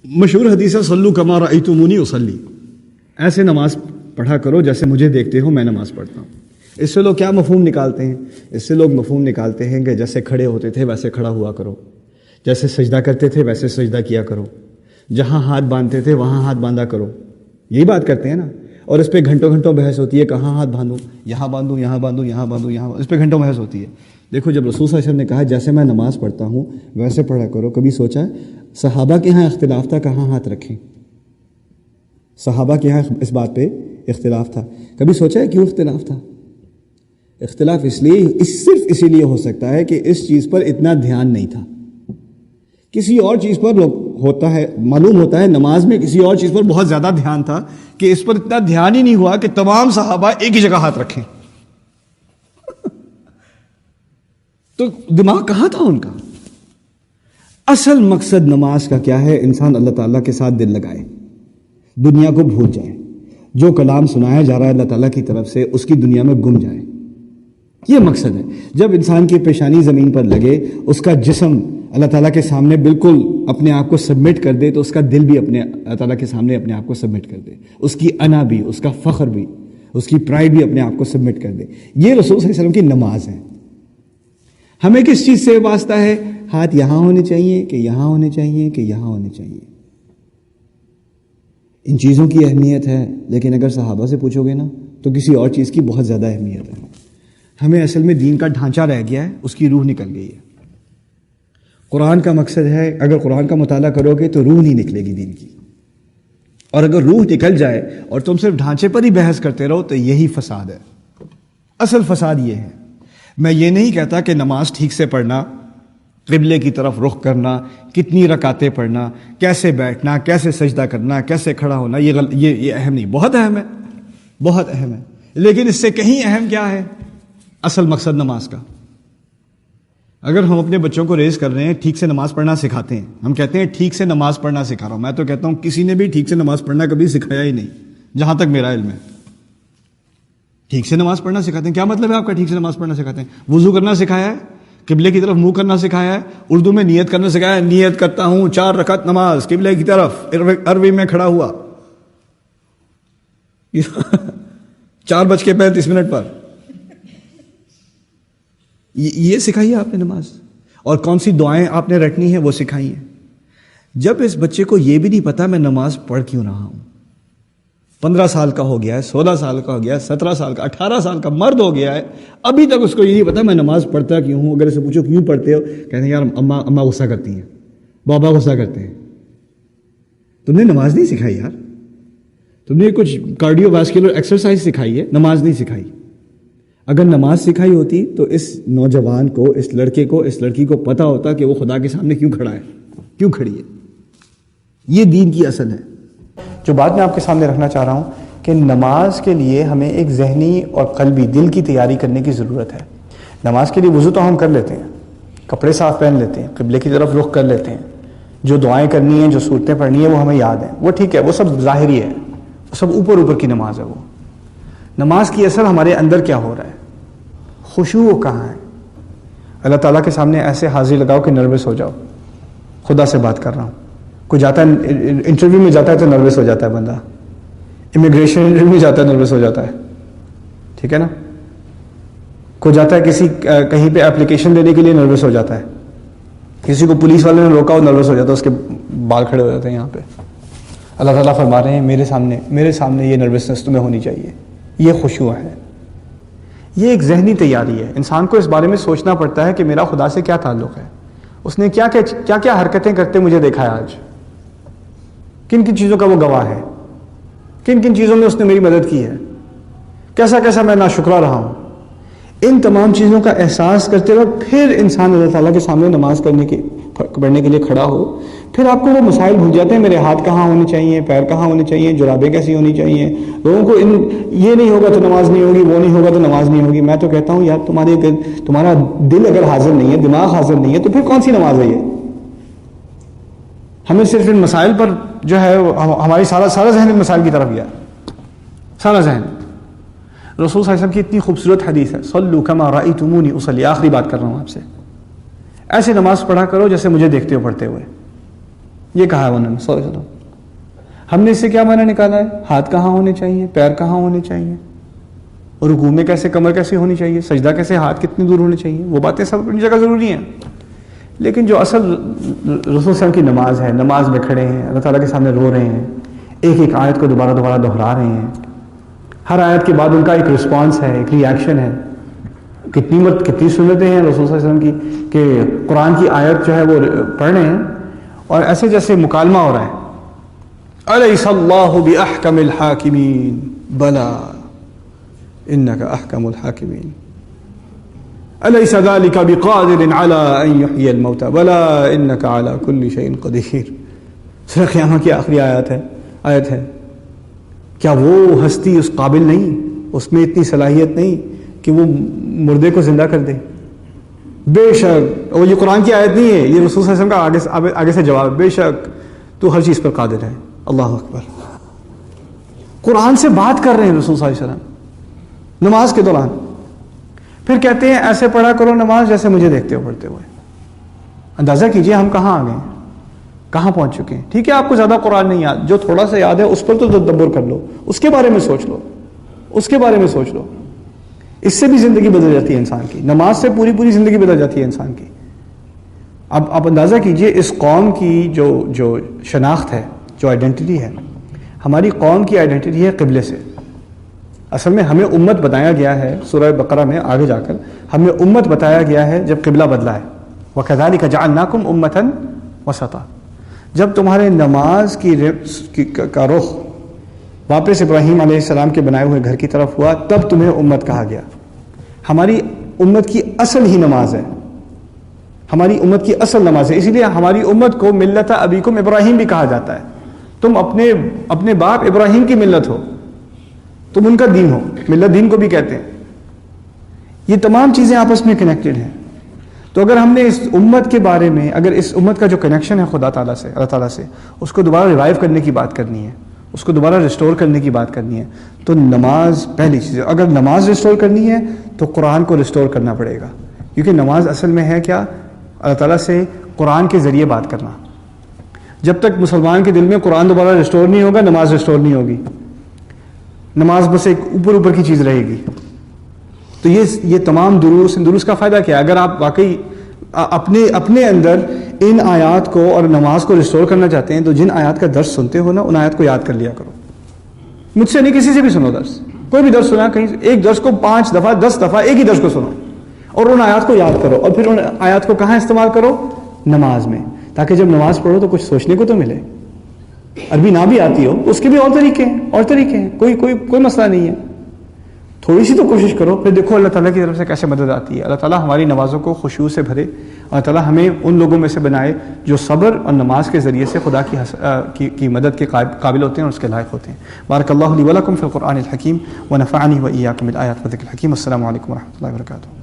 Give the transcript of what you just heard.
مشہور حدیث ہے صلو کما رأیتمونی اصلی، ایسے نماز پڑھا کرو جیسے مجھے دیکھتے ہو میں نماز پڑھتا ہوں۔ اس سے لوگ کیا مفہوم نکالتے ہیں؟ اس سے لوگ مفہوم نکالتے ہیں کہ جیسے کھڑے ہوتے تھے ویسے کھڑا ہوا کرو، جیسے سجدہ کرتے تھے ویسے سجدہ کیا کرو، جہاں ہاتھ باندھتے تھے وہاں ہاتھ باندھا کرو، یہی بات کرتے ہیں نا۔ اور اس پہ گھنٹوں گھنٹوں بحث ہوتی ہے، کہاں ہاتھ باندھوں، یہاں باندھوں، یہاں باندھوں، یہاں باندھوں، یہاں، اس پہ گھنٹوں بحث ہوتی ہے۔ دیکھو جب رسول صلی اللہ علیہ وسلم نے کہا جیسے میں نماز پڑھتا ہوں ویسے پڑھا کرو، کبھی سوچا صحابہ کے ہاں اختلاف تھا کہاں ہاتھ رکھیں؟ صحابہ کے ہاں اس بات پہ اختلاف تھا، کبھی سوچا ہے کیوں اختلاف تھا؟ اختلاف صرف اسی لیے ہو سکتا ہے کہ اس چیز پر اتنا دھیان نہیں تھا۔ کسی اور چیز پر ہوتا ہے، معلوم ہوتا ہے نماز میں کسی اور چیز پر بہت زیادہ دھیان تھا کہ اس پر اتنا دھیان ہی نہیں ہوا کہ تمام صحابہ ایک ہی جگہ ہاتھ رکھیں۔ تو دماغ کہاں تھا ان کا؟ اصل مقصد نماز کا کیا ہے؟ انسان اللہ تعالیٰ کے ساتھ دل لگائے، دنیا کو بھول جائے، جو کلام سنایا جا رہا ہے اللہ تعالیٰ کی طرف سے اس کی دنیا میں گم جائے، یہ مقصد ہے۔ جب انسان کی پیشانی زمین پر لگے، اس کا جسم اللہ تعالیٰ کے سامنے بالکل اپنے آپ کو سبمٹ کر دے، تو اس کا دل بھی اپنے اللہ تعالیٰ کے سامنے اپنے آپ کو سبمٹ کر دے، اس کی انا بھی، اس کا فخر بھی، اس کی پرائڈ بھی اپنے آپ کو سبمٹ کر دے۔ یہ رسول صلی اللہ علیہ وسلم کی نماز ہے۔ ہمیں کس چیز سے واسطہ ہے؟ ہاتھ یہاں ہونے چاہیے کہ یہاں ہونے چاہیے کہ یہاں ہونے چاہیے؟ ان چیزوں کی اہمیت ہے، لیکن اگر صحابہ سے پوچھو گے نا تو کسی اور چیز کی بہت زیادہ اہمیت ہے۔ ہمیں اصل میں دین کا ڈھانچہ رہ گیا ہے، اس کی روح نکل گئی ہے۔ قرآن کا مقصد ہے، اگر قرآن کا مطالعہ کرو گے تو روح نہیں نکلے گی دین کی، اور اگر روح نکل جائے اور تم صرف ڈھانچے پر ہی بحث کرتے رہو تو یہی فساد ہے۔ اصل فساد یہ ہے۔ میں یہ نہیں کہتا کہ نماز ٹھیک سے پڑھنا، قبلے کی طرف رخ کرنا، کتنی رکعتیں پڑھنا، کیسے بیٹھنا، کیسے سجدہ کرنا، کیسے کھڑا ہونا، یہ اہم نہیں، بہت اہم ہے، بہت اہم ہے، لیکن اس سے کہیں اہم کیا ہے؟ اصل مقصد نماز کا۔ اگر ہم اپنے بچوں کو ریز کر رہے ہیں، ٹھیک سے نماز پڑھنا سکھاتے ہیں، ہم کہتے ہیں ٹھیک سے نماز پڑھنا سکھا رہا ہوں، میں تو کہتا ہوں کسی نے بھی ٹھیک سے نماز پڑھنا کبھی سکھایا ہی نہیں، جہاں تک میرا علم ہے۔ ٹھیک سے نماز پڑھنا سکھاتے ہیں، کیا مطلب ہے آپ کا ٹھیک سے نماز پڑھنا سکھاتے ہیں؟ وضو کرنا سکھایا ہے، قبلے کی طرف منہ کرنا سکھایا ہے، اردو میں نیت کرنا سکھایا ہے، نیت کرتا ہوں 4 رکعت نماز قبلے کی طرف عربی میں کھڑا ہوا 4:35 پر، یہ سکھائی ہے آپ نے نماز، اور کون سی دعائیں آپ نے رٹنی ہیں وہ سکھائی ہیں۔ جب اس بچے کو یہ بھی نہیں پتا میں نماز پڑھ کیوں رہا ہوں، 15 سال کا ہو گیا ہے، 16 سال کا ہو گیا ہے، 17 سال کا، 18 سال کا مرد ہو گیا ہے، ابھی تک اس کو یہ نہیں پتا میں نماز پڑھتا کیوں ہوں۔ اگر اسے پوچھو کیوں پڑھتے ہو، کہتے ہیں یار اماں غصہ کرتی ہیں، بابا غصہ کرتے ہیں۔ تم نے نماز نہیں سکھائی یار، تم نے کچھ کارڈیو واسکولر ایکسرسائز سکھائی ہے، نماز نہیں سکھائی۔ اگر نماز سکھائی ہوتی تو اس نوجوان کو، اس لڑکے کو، اس لڑکی کو پتا ہوتا کہ وہ خدا کے سامنے کیوں کھڑا ہے، کیوں کھڑی ہے۔ یہ دین کی اصل ہے۔ جو بات میں آپ کے سامنے رکھنا چاہ رہا ہوں کہ نماز کے لیے ہمیں ایک ذہنی اور قلبی دل کی تیاری کرنے کی ضرورت ہے۔ نماز کے لیے وضو تو ہم کر لیتے ہیں، کپڑے صاف پہن لیتے ہیں، قبلے کی طرف رخ کر لیتے ہیں، جو دعائیں کرنی ہیں، جو صورتیں پڑھنی ہیں وہ ہمیں یاد ہیں، وہ ٹھیک ہے، وہ سب ظاہری ہے، وہ سب اوپر کی نماز ہے۔ وہ نماز کی اثر ہمارے اندر کیا ہو رہا ہے، خشوع کہاں ہے؟ اللہ تعالیٰ کے سامنے ایسے حاضری لگاؤ کہ نروس ہو جاؤ، خدا سے بات کر رہا ہوں۔ کوئی جاتا ہے انٹرویو میں جاتا ہے تو نروس ہو جاتا ہے بندہ، امیگریشن انٹرویو میں جاتا ہے نروس ہو جاتا ہے، ٹھیک ہے نا۔ کوئی جاتا ہے کہیں پہ اپلیکیشن دینے کے لیے نروس ہو جاتا ہے، کسی کو پولیس والے نے روکا وہ نروس ہو جاتا ہے، اس کے بال کھڑے ہو جاتے ہیں یہاں پہ۔ اللہ تعالیٰ فرما رہے ہیں میرے سامنے یہ نروسنس تمہیں ہونی چاہیے، یہ خشوع ہے، یہ ایک ذہنی تیاری ہے۔ انسان کو اس بارے میں سوچنا پڑتا ہے کہ میرا خدا سے کیا تعلق ہے، اس نے کیا کیا حرکتیں کرتے مجھے دیکھا ہے آج، کن کن چیزوں کا وہ گواہ ہے، کن کن چیزوں میں اس نے میری مدد کی ہے، کیسا میں ناشکرا رہا ہوں۔ ان تمام چیزوں کا احساس کرتے وقت پھر انسان اللہ تعالیٰ کے سامنے نماز پڑھنے کے لیے کھڑا ہو، پھر آپ کو وہ مسائل بھول جاتے ہیں، میرے ہاتھ کہاں ہونے چاہیے، پیر کہاں ہونے چاہیے، جرابیں کیسی ہونی چاہیے۔ لوگوں کو یہ نہیں ہوگا تو نماز نہیں ہوگی، وہ نہیں ہوگا تو نماز نہیں ہوگی۔ میں تو کہتا ہوں یار تمہارا دل اگر حاضر نہیں ہے، دماغ حاضر نہیں ہے، تو پھر کون سی نماز ہے یہ؟ ہمیں صرف ان مسائل پر جو ہے ہماری سارا ذہن ان مسائل کی طرف گیا، سارا ذہن۔ رسول صلی اللہ علیہ وسلم کی اتنی خوبصورت حدیث ہے، صلو کما رأیتمونی اصلی، آخری بات کر رہا ہوں آپ سے، ایسے نماز پڑھا کرو جیسے مجھے دیکھتے ہو پڑھتے ہوئے۔ یہ کہا ہے انہوں نے صلی اللہ علیہ وسلم. ہم نے اس سے کیا معنی نکالا ہے؟ ہاتھ کہاں ہونے چاہیے، پیر کہاں ہونے چاہیے، اور رکوع میں کیسے کمر کیسے ہونی چاہیے، سجدہ کیسے، ہاتھ کتنی دور ہونے چاہیے، وہ باتیں سب اپنی جگہ ضروری ہیں. لیکن جو اصل رسول صلی اللہ علیہ وسلم کی نماز ہے، نماز میں کھڑے ہیں، اللہ تعالیٰ کے سامنے رو رہے ہیں، ایک ایک آیت کو دوبارہ دہرا رہے ہیں، ہر آیت کے بعد ان کا ایک رسپانس ہے، ایک ری ایکشن ہے. کتنی سنتیں ہیں رسول صلی اللہ علیہ وسلم کی کہ قرآن کی آیت جو ہے وہ پڑھ رہے ہیں اور ایسے جیسے مکالمہ ہو رہا ہے. الیس اللہ باحکم الحاکمین بلا انک احکم الحاکمین الیس ذلک بقادر علی ان یحیی الموتى بلا انک علی کل شیء قدیر. سورہ قیامہ کی آخری آیت ہے. کیا وہ ہستی اس قابل نہیں، اس میں اتنی صلاحیت نہیں کہ وہ مردے کو زندہ کر دے؟ بے شک، اور یہ قرآن کی آیت نہیں ہے، یہ رسول صلی اللہ علیہ وسلم کا آگے سے جواب. بے شک تو ہر چیز پر قادر ہے. اللہ اکبر. قرآن سے بات کر رہے ہیں رسول صلی اللہ علیہ وسلم نماز کے دوران. پھر کہتے ہیں ایسے پڑھا کرو نماز جیسے مجھے دیکھتے ہو پڑھتے ہوئے. اندازہ کیجئے ہم کہاں آ گئے ہیں، کہاں پہنچ چکے ہیں. ٹھیک ہے آپ کو زیادہ قرآن نہیں یاد، جو تھوڑا سا یاد ہے اس پر تو تدبر کر لو، اس کے بارے میں سوچ لو، اس کے بارے میں سوچ لو. اس سے بھی زندگی بدل جاتی ہے انسان کی. نماز سے پوری زندگی بدل جاتی ہے انسان کی. اب آپ اندازہ کیجئے اس قوم کی جو شناخت ہے، جو آئیڈینٹی ہے، ہماری قوم کی آئیڈینٹی ہے قبلے سے. اصل میں ہمیں امت بتایا گیا ہے، سورہ بقرہ میں آگے جا کر ہمیں امت بتایا گیا ہے جب قبلہ بدلا ہے. وَكَذَلِكَ جَعَلْنَاكُمْ أُمَّةً وَسَطًا. جب تمہارے نماز کا رخ واپس ابراہیم علیہ السلام کے بنائے ہوئے گھر کی طرف ہوا، تب تمہیں امت کہا گیا. ہماری امت کی اصل ہی نماز ہے، ہماری امت کی اصل نماز ہے. اسی لیے ہماری امت کو ملت ابیکم ابراہیم بھی کہا جاتا ہے. تم اپنے باپ ابراہیم کی ملت ہو، تم ان کا دین ہو، ملت دین کو بھی کہتے ہیں. یہ تمام چیزیں آپس میں کنیکٹڈ ہیں. تو اگر ہم نے اس امت کے بارے میں، اگر اس امت کا جو کنیکشن ہے خدا تعالیٰ سے، اللہ تعالیٰ سے، اس کو دوبارہ ریوائیو کرنے کی بات کرنی ہے، اس کو دوبارہ ریسٹور کرنے کی بات کرنی ہے، تو نماز پہلی چیز ہے. اگر نماز ریسٹور کرنی ہے تو قرآن کو ریسٹور کرنا پڑے گا، کیونکہ نماز اصل میں ہے کیا؟ اللہ تعالیٰ سے قرآن کے ذریعے بات کرنا. جب تک مسلمان کے دل میں قرآن دوبارہ ریسٹور نہیں ہوگا، نماز ریسٹور نہیں ہوگی. نماز بس ایک اوپر کی چیز رہے گی. تو یہ تمام دروس کا فائدہ کیا ہے؟ اگر آپ واقعی اپنے اندر ان آیات کو اور نماز کو ریسٹور کرنا چاہتے ہیں تو جن آیات کا درس سنتے ہو نا، ان آیات کو یاد کر لیا کرو. مجھ سے نہیں، کسی سے بھی سنو درس، کوئی بھی درس سنا، کہیں ایک درس کو 5 دفعہ 10 دفعہ ایک ہی درس کو سنو اور ان آیات کو یاد کرو، اور پھر ان آیات کو کہاں استعمال کرو؟ نماز میں، تاکہ جب نماز پڑھو تو کچھ سوچنے کو تو ملے. عربی نہ بھی آتی ہو اس کے بھی اور طریقے ہیں، کوئی مسئلہ نہیں ہے. تھوڑی سی تو کوشش کرو، پھر دیکھو اللہ تعالیٰ کی طرف سے کیسے مدد آتی ہے. اللہ تعالیٰ ہماری نمازوں کو خشوع سے بھرے. اللہ تعالیٰ ہمیں ان لوگوں میں سے بنائے جو صبر اور نماز کے ذریعے سے خدا کی مدد کے قابل ہوتے ہیں اور اس کے لائق ہوتے ہیں. بارک اللہ لی ولکم فی القرآن الحکیم ونفعنی وإیاکم بالآیات والذکر الحکیم. السلام علیکم ورحمۃ اللہ وبرکاتہ.